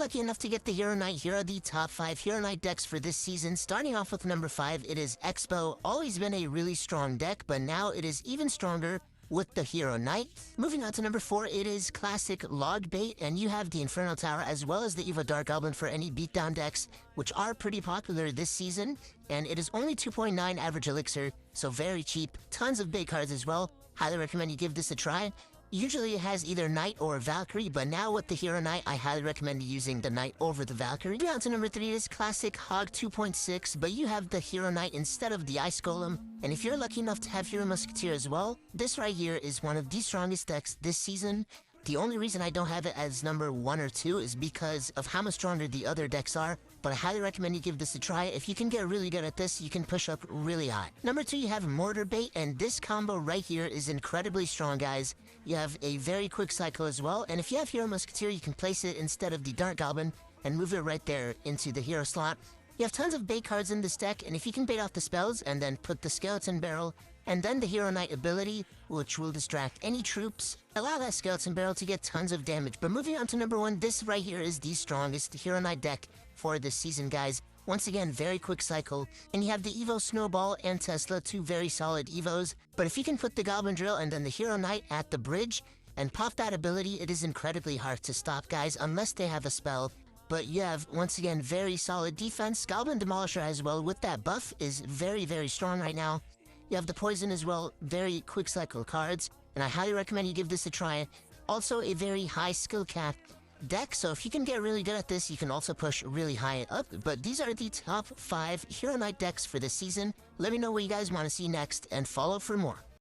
lucky enough to get the Hero Knight, here are the top 5 Hero Knight decks for this season. Starting off with number 5, it is X-Bow. Always been a really strong deck, but now it is even stronger with the Hero Knight. Moving on to number 4, it is classic Log Bait, and you have the Infernal Tower as well as the Evo Dark Goblin for any beatdown decks, which are pretty popular this season, and it is only 2.9 average elixir, so very cheap. Tons of bait cards as well. Highly recommend you give this a try. Usually it has either Knight or Valkyrie, but now with the Hero Knight, I highly recommend using the Knight over the Valkyrie. Down to number 3 is classic Hog 2.6, but you have the Hero Knight instead of the Ice Golem. And if you're lucky enough to have Hero Musketeer as well, this right here is one of the strongest decks this season. The only reason I don't have it as number 1 or 2 is because of how much stronger the other decks are, but I highly recommend you give this a try. If you can get really good at this, you can push up really high. Number 2, you have Mortar Bait, and this combo right here is incredibly strong, guys. You have a very quick cycle as well, and if you have Hero Musketeer, you can place it instead of the Dark Goblin and move it right there into the hero slot. You have tons of bait cards in this deck, and if you can bait off the spells and then put the Skeleton Barrel and then the Hero Knight ability, which will distract any troops, allow that Skeleton Barrel to get tons of damage. But moving on to number 1, this right here is the strongest Hero Knight deck for this season, guys. Once again, very quick cycle, and you have the Evo Snowball and Tesla, 2 very solid Evos. But if you can put the Goblin Drill and then the Hero Knight at the bridge and pop that ability, it is incredibly hard to stop, guys, unless they have a spell. But you have, once again, very solid defense. Goblin Demolisher as well with that buff is very, very strong right now. You have the Poison as well, very quick cycle cards, and I highly recommend you give this a try. Also a very high skill cap deck, so if you can get really good at this, you can also push really high up. But these are the top 5 Hero Knight decks for this season. Let me know what you guys want to see next, and follow for more.